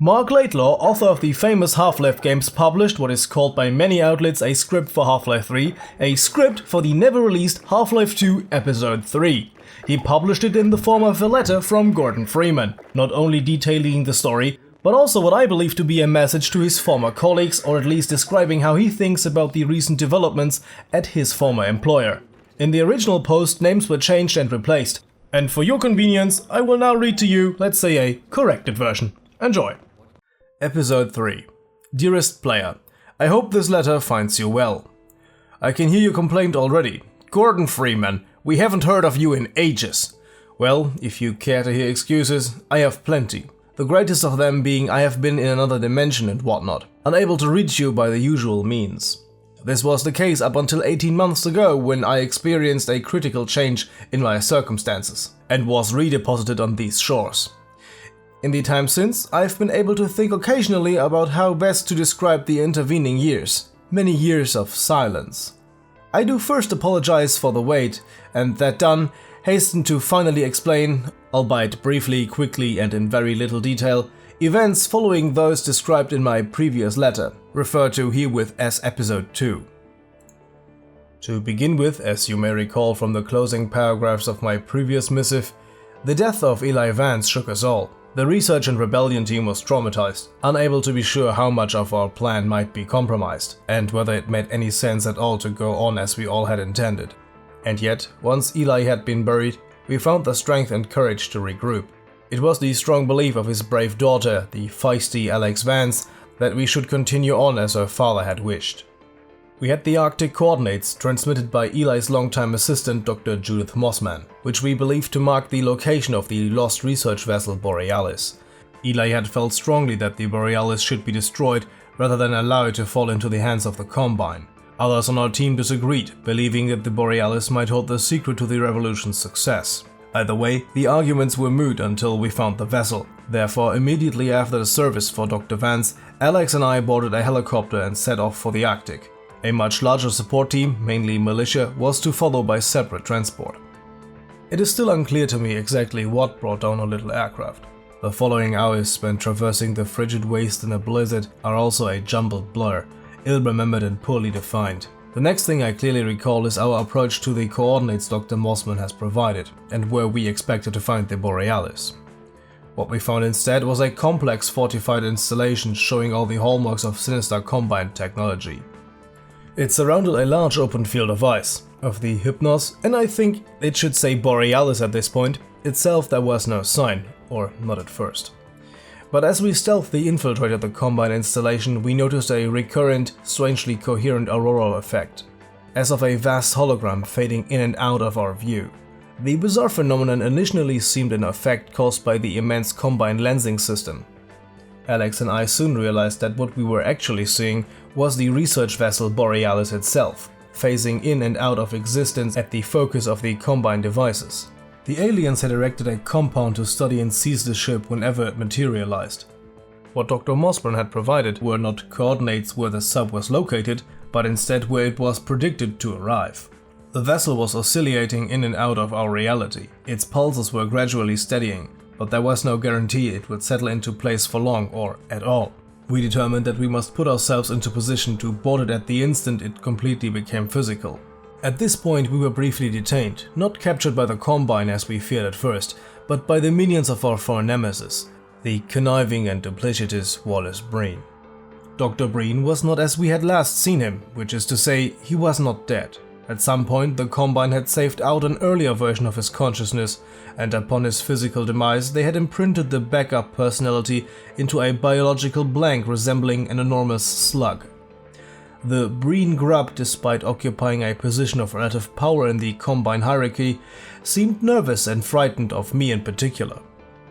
Marc Laidlaw, author of the famous Half-Life games, published what is called by many outlets a script for Half-Life 3, a script for the never-released Half-Life 2 Episode 3. He published it in the form of a letter from Gordon Freeman, not only detailing the story, but also what I believe to be a message to his former colleagues, or at least describing how he thinks about the recent developments at his former employer. In the original post, names were changed and replaced, and for your convenience, I will now read to you, let's say, a corrected version. Enjoy! Episode 3. Dearest player, I hope this letter finds you well. I can hear your complaint already. Gordon Freeman, we haven't heard of you in ages. Well, if you care to hear excuses, I have plenty. The greatest of them being I have been in another dimension and whatnot, unable to reach you by the usual means. This was the case up until 18 months ago when I experienced a critical change in my circumstances and was redeposited on these shores. In the time since, I've been able to think occasionally about how best to describe the intervening years. Many years of silence. I do first apologize for the wait, and that done, hasten to finally explain, albeit briefly, quickly and in very little detail, events following those described in my previous letter, referred to herewith as Episode 2. To begin with, as you may recall from the closing paragraphs of my previous missive, the death of Eli Vance shook us all. The research and rebellion team was traumatized, unable to be sure how much of our plan might be compromised, and whether it made any sense at all to go on as we all had intended. And yet, once Eli had been buried, we found the strength and courage to regroup. It was the strong belief of his brave daughter, the feisty Alex Vance, that we should continue on as her father had wished. We had the Arctic coordinates transmitted by Eli's longtime assistant Dr. Judith Mossman, which we believed to mark the location of the lost research vessel Borealis. Eli had felt strongly that the Borealis should be destroyed rather than allow it to fall into the hands of the Combine. Others on our team disagreed, believing that the Borealis might hold the secret to the revolution's success. Either way, the arguments were moot until we found the vessel. Therefore, immediately after the service for Dr. Vance, Alex and I boarded a helicopter and set off for the Arctic. A much larger support team, mainly militia, was to follow by separate transport. It is still unclear to me exactly what brought down our little aircraft. The following hours spent traversing the frigid waste in a blizzard are also a jumbled blur, ill-remembered and poorly defined. The next thing I clearly recall is our approach to the coordinates Dr. Mossman has provided, and where we expected to find the Borealis. What we found instead was a complex fortified installation showing all the hallmarks of sinister Combine technology. It surrounded a large open field of ice, of the Hypnos, and I think it should say Borealis at this point. Itself there was no sign, or not at first. But as we stealthily infiltrated the Combine installation, we noticed a recurrent, strangely coherent auroral effect, as of a vast hologram fading in and out of our view. The bizarre phenomenon initially seemed an effect caused by the immense Combine lensing system. Alex and I soon realized that what we were actually seeing was the research vessel Borealis itself, phasing in and out of existence at the focus of the Combine devices. The aliens had erected a compound to study and seize the ship whenever it materialized. What Dr. Mossburn had provided were not coordinates where the sub was located, but instead where it was predicted to arrive. The vessel was oscillating in and out of our reality. Its pulses were gradually steadying, but there was no guarantee it would settle into place for long or at all. We determined that we must put ourselves into position to board it at the instant it completely became physical. At this point we were briefly detained, not captured by the Combine as we feared at first, but by the minions of our foreign nemesis, the conniving and duplicitous Wallace Breen. Dr. Breen was not as we had last seen him, which is to say, he was not dead. At some point the Combine had saved out an earlier version of his consciousness, and upon his physical demise they had imprinted the backup personality into a biological blank resembling an enormous slug. The Breen grub, despite occupying a position of relative power in the Combine hierarchy, seemed nervous and frightened of me in particular.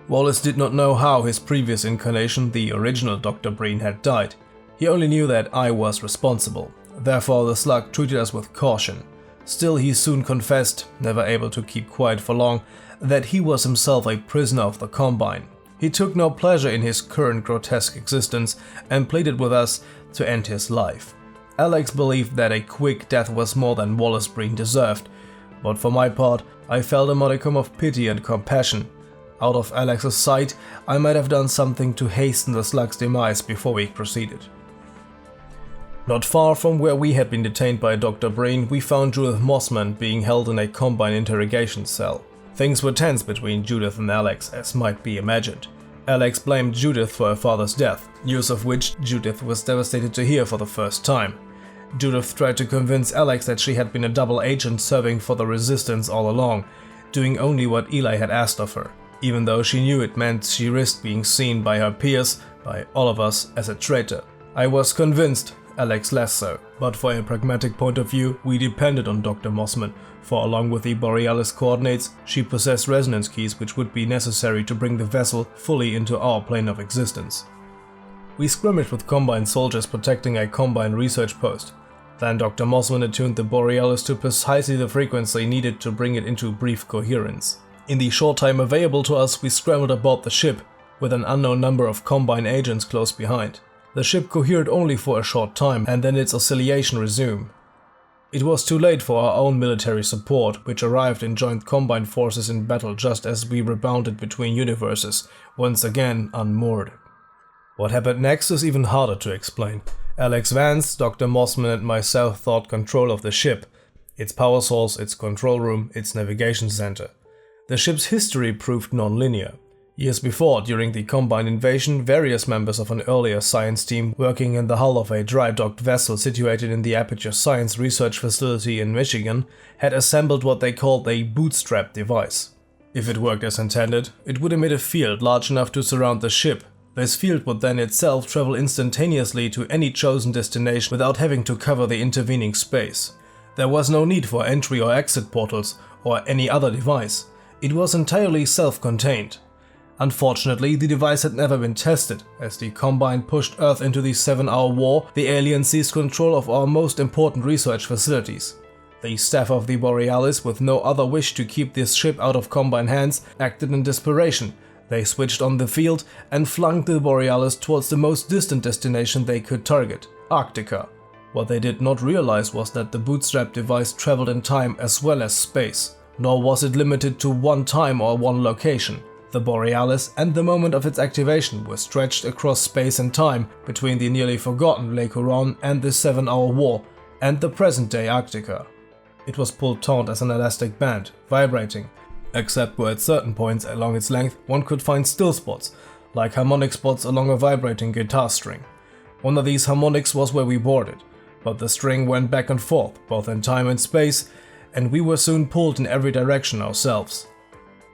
Wallace did not know how his previous incarnation, the original Dr. Breen, had died. He only knew that I was responsible. Therefore the slug treated us with caution. Still, he soon confessed, never able to keep quiet for long, that he was himself a prisoner of the Combine. He took no pleasure in his current grotesque existence and pleaded with us to end his life. Alex believed that a quick death was more than Wallace Breen deserved, but for my part, I felt a modicum of pity and compassion. Out of Alex's sight, I might have done something to hasten the slug's demise before we proceeded. Not far from where we had been detained by Dr. Breen, we found Judith Mossman being held in a Combine interrogation cell. Things were tense between Judith and Alex, as might be imagined. Alex blamed Judith for her father's death, news of which Judith was devastated to hear for the first time. Judith tried to convince Alex that she had been a double agent serving for the Resistance all along, doing only what Eli had asked of her, even though she knew it meant she risked being seen by her peers, by all of us, as a traitor. I was convinced, Alex less so, but for a pragmatic point of view, we depended on Dr. Mossman, for along with the Borealis coordinates, she possessed resonance keys which would be necessary to bring the vessel fully into our plane of existence. We skirmished with Combine soldiers protecting a Combine research post. Then Dr. Mossman attuned the Borealis to precisely the frequency needed to bring it into brief coherence. In the short time available to us, we scrambled aboard the ship, with an unknown number of Combine agents close behind. The ship cohered only for a short time, and then its oscillation resumed. It was too late for our own military support, which arrived and joined Combine forces in battle just as we rebounded between universes, once again unmoored. What happened next is even harder to explain. Alex Vance, Dr. Mossman and myself thought control of the ship, its power source, its control room, its navigation center. The ship's history proved non-linear. Years before, during the Combine invasion, various members of an earlier science team working in the hull of a dry-docked vessel situated in the Aperture Science Research Facility in Michigan had assembled what they called a bootstrap device. If it worked as intended, it would emit a field large enough to surround the ship. This field would then itself travel instantaneously to any chosen destination without having to cover the intervening space. There was no need for entry or exit portals or any other device. It was entirely self-contained. Unfortunately, the device had never been tested. As the Combine pushed Earth into the 7-hour war, the aliens seized control of our most important research facilities. The staff of the Borealis, with no other wish to keep this ship out of Combine hands, acted in desperation. They switched on the field and flung the Borealis towards the most distant destination they could target, Arctica. What they did not realize was that the bootstrap device traveled in time as well as space. Nor was it limited to one time or one location. The Borealis and the moment of its activation were stretched across space and time between the nearly forgotten Lake Huron and the 7-hour war and the present-day Arctica. It was pulled taut as an elastic band, vibrating, except where at certain points along its length one could find still spots, like harmonic spots along a vibrating guitar string. One of these harmonics was where we boarded, but the string went back and forth, both in time and space, and we were soon pulled in every direction ourselves.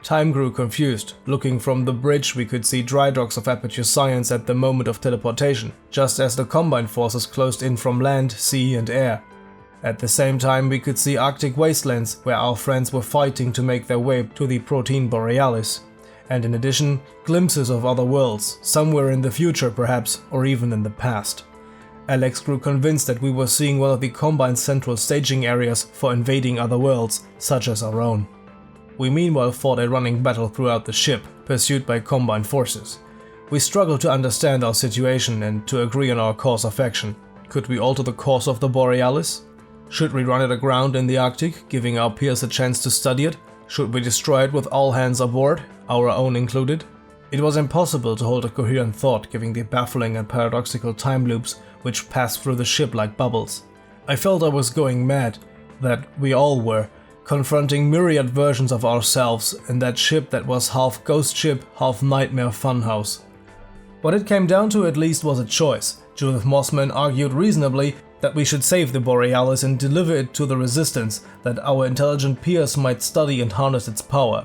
Time grew confused. Looking from the bridge, we could see dry docks of Aperture Science at the moment of teleportation, just as the Combine forces closed in from land, sea and air. At the same time, we could see Arctic wastelands where our friends were fighting to make their way to the Protein Borealis. And in addition, glimpses of other worlds, somewhere in the future perhaps, or even in the past. Alex grew convinced that we were seeing one of the Combine's central staging areas for invading other worlds, such as our own. We meanwhile fought a running battle throughout the ship, pursued by Combine forces. We struggled to understand our situation and to agree on our course of action. Could we alter the course of the Borealis? Should we run it aground in the Arctic, giving our peers a chance to study it? Should we destroy it with all hands aboard, our own included? It was impossible to hold a coherent thought given the baffling and paradoxical time loops which passed through the ship like bubbles. I felt I was going mad, that we all were, confronting myriad versions of ourselves in that ship that was half ghost ship, half nightmare funhouse. What it came down to at least was a choice. Judith Mossman argued reasonably that we should save the Borealis and deliver it to the Resistance, that our intelligent peers might study and harness its power.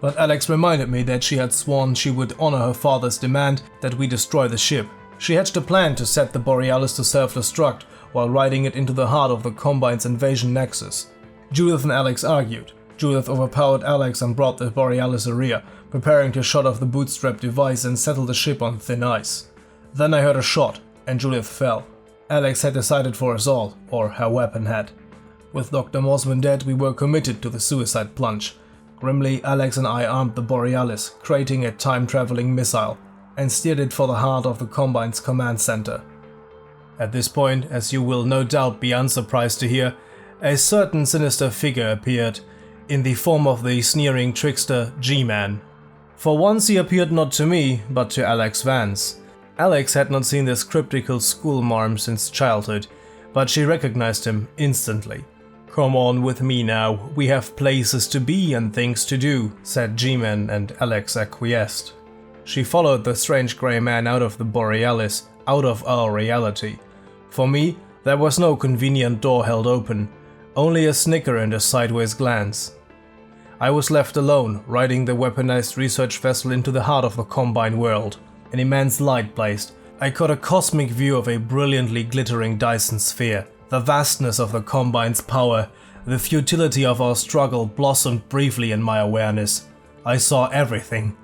But Alex reminded me that she had sworn she would honor her father's demand that we destroy the ship. She hatched a plan to set the Borealis to self-destruct while riding it into the heart of the Combine's invasion nexus. Judith and Alex argued. Judith overpowered Alex and brought the Borealis a rear, preparing to shut off the bootstrap device and settle the ship on thin ice. Then I heard a shot, and Judith fell. Alex had decided for us all, or her weapon had. With Dr. Mossman dead, we were committed to the suicide plunge. Grimly, Alex and I armed the Borealis, creating a time-traveling missile, and steered it for the heart of the Combine's command center. At this point, as you will no doubt be unsurprised to hear, a certain sinister figure appeared, in the form of the sneering trickster G-Man. For once he appeared not to me, but to Alex Vance. Alex had not seen this cryptical schoolmarm since childhood, but she recognized him instantly. "Come on with me now, we have places to be and things to do," said G-Man, and Alex acquiesced. She followed the strange grey man out of the Borealis, out of our reality. For me, there was no convenient door held open, only a snicker and a sideways glance. I was left alone, riding the weaponized research vessel into the heart of the Combine world. An immense light blazed. I caught a cosmic view of a brilliantly glittering Dyson sphere. The vastness of the Combine's power, the futility of our struggle blossomed briefly in my awareness. I saw everything.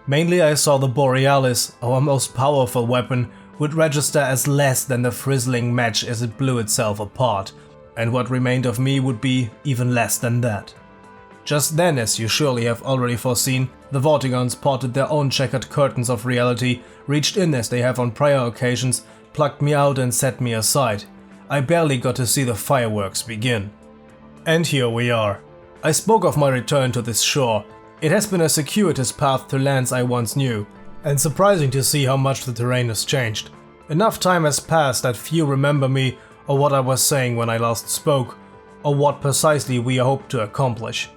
Mainly I saw the Borealis, our most powerful weapon, would register as less than the frizzling match as it blew itself apart, and what remained of me would be even less than that. Just then, as you surely have already foreseen, the Vortigons parted their own checkered curtains of reality, reached in as they have on prior occasions, plucked me out and set me aside. I barely got to see the fireworks begin. And here we are. I spoke of my return to this shore. It has been a circuitous path to lands I once knew, and surprising to see how much the terrain has changed. Enough time has passed that few remember me or what I was saying when I last spoke, or what precisely we hoped to accomplish.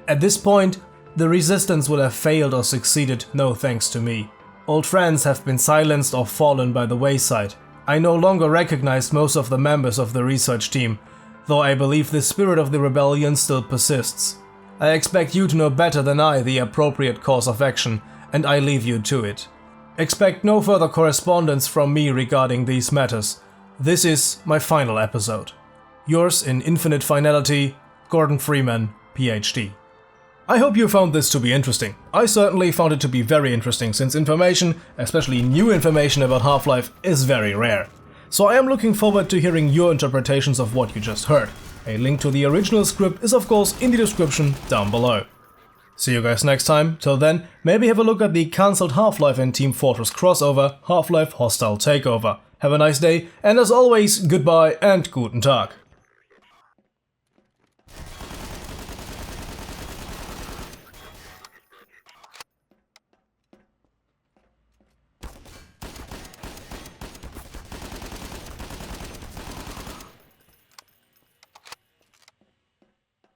At this point, the resistance will have failed or succeeded no thanks to me. Old friends have been silenced or fallen by the wayside. I no longer recognize most of the members of the research team, though I believe the spirit of the rebellion still persists. I expect you to know better than I the appropriate course of action, and I leave you to it. Expect no further correspondence from me regarding these matters. This is my final episode. Yours in infinite finality, Gordon Freeman, PhD. I hope you found this to be interesting. I certainly found it to be very interesting, since information, especially new information about Half-Life, is very rare. So I am looking forward to hearing your interpretations of what you just heard. A link to the original script is of course in the description down below. See you guys next time. Till then, maybe have a look at the cancelled Half-Life and Team Fortress crossover, Half-Life Hostile Takeover. Have a nice day, and as always, goodbye and guten Tag.